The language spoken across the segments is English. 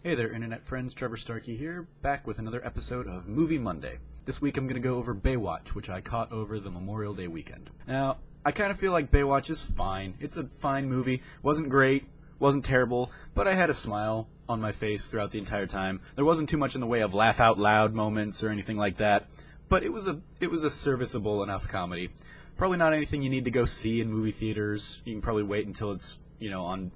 Hey there, internet friends, Trevor Starkey here, back with another episode of Movie Monday. This week I'm going to go over Baywatch, which I caught over the Memorial Day weekend. Now, I kind of feel like Baywatch is fine. It's a fine movie. Wasn't great, wasn't terrible, but I had a smile on my face throughout the entire time. There wasn't too much in the way of laugh out loud moments or anything like that, but it was a serviceable enough comedy. Probably not anything you need to go see in movie theaters. You can probably wait until it's, on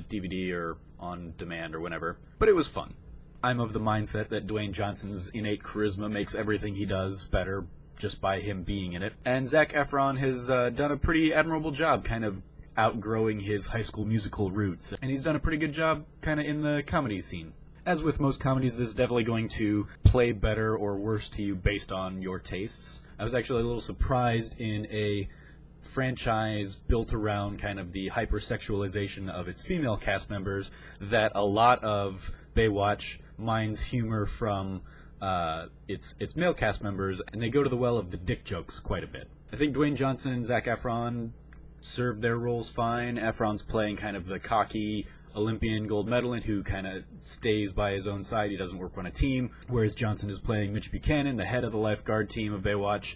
DVD or on demand or whenever. But it was fun. I'm of the mindset that Dwayne Johnson's innate charisma makes everything he does better just by him being in it. And Zac Efron has done a pretty admirable job kind of outgrowing his High School Musical roots. And he's done a pretty good job kind of in the comedy scene. As with most comedies, this is definitely going to play better or worse to you based on your tastes. I was actually a little surprised in a franchise built around kind of the hypersexualization of its female cast members that a lot of Baywatch mines humor from its male cast members, and they go to the well of the dick jokes quite a bit. I think Dwayne Johnson and Zac Efron served their roles fine. Efron's playing kind of the cocky Olympian gold medalist who kind of stays by his own side. He doesn't work on a team, whereas Johnson is playing Mitch Buchanan, the head of the lifeguard team of Baywatch,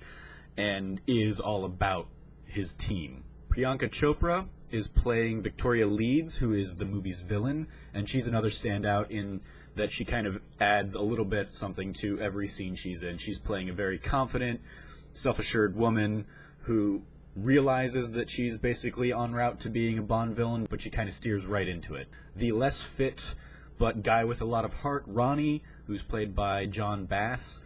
and is all about his team. Priyanka Chopra is playing Victoria Leeds, who is the movie's villain, and she's another standout in that she kind of adds a little bit something to every scene she's in. She's playing a very confident, self-assured woman who realizes that she's basically en route to being a Bond villain, but she kind of steers right into it. The less fit but guy with a lot of heart, Ronnie, who's played by John Bass,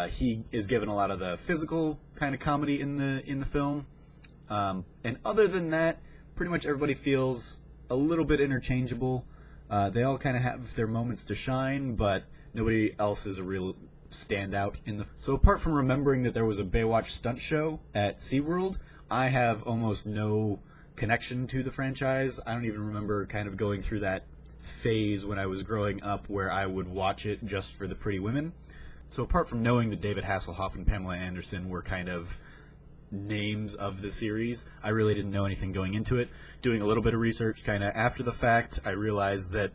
he is given a lot of the physical kind of comedy in the film. And other than that, pretty much everybody feels a little bit interchangeable. They all kind of have their moments to shine, but nobody else is a real standout in the... So apart from remembering that there was a Baywatch stunt show at SeaWorld, I have almost no connection to the franchise. I don't even remember kind of going through that phase when I was growing up where I would watch it just for the pretty women. So apart from knowing that David Hasselhoff and Pamela Anderson were kind of names of the series, I really didn't know anything going into it. Doing a little bit of research kind of after the fact, I realized that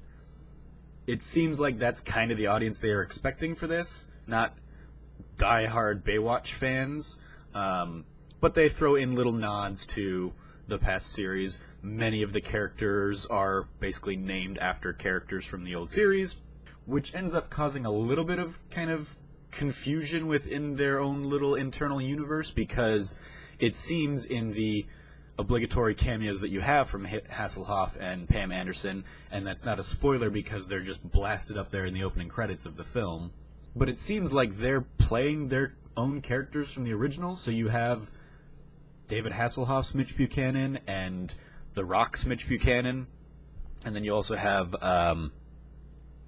it seems like that's kind of the audience they are expecting for this, not die-hard Baywatch fans, but they throw in little nods to the past series. Many of the characters are basically named after characters from the old series, which ends up causing a little bit of kind of confusion within their own little internal universe, because it seems in the obligatory cameos that you have from Hasselhoff and Pam Anderson, and that's not a spoiler because they're just blasted up there in the opening credits of the film, but it seems like they're playing their own characters from the original. So you have David Hasselhoff's Mitch Buchanan and The Rock's Mitch Buchanan, and then you also have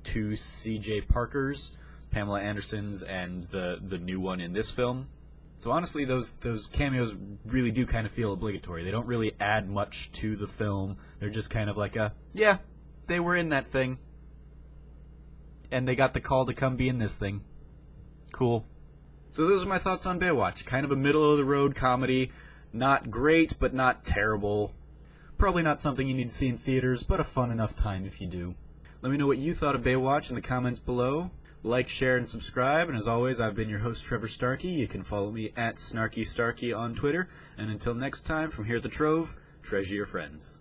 two C.J. Parkers, Pamela Anderson's and the new one in this film. So honestly, those cameos really do kind of feel obligatory. They don't really add much to the film. They're just kind of like yeah, they were in that thing, and they got the call to come be in this thing. Cool. So those are my thoughts on Baywatch. Kind of a middle-of-the-road comedy. Not great, but not terrible. Probably not something you need to see in theaters, but a fun enough time if you do. Let me know what you thought of Baywatch in the comments below. Like, share, and subscribe, and as always, I've been your host, Trevor Starkey. You can follow me at Snarky Starkey on Twitter, and until next time, from here at the Trove, treasure your friends.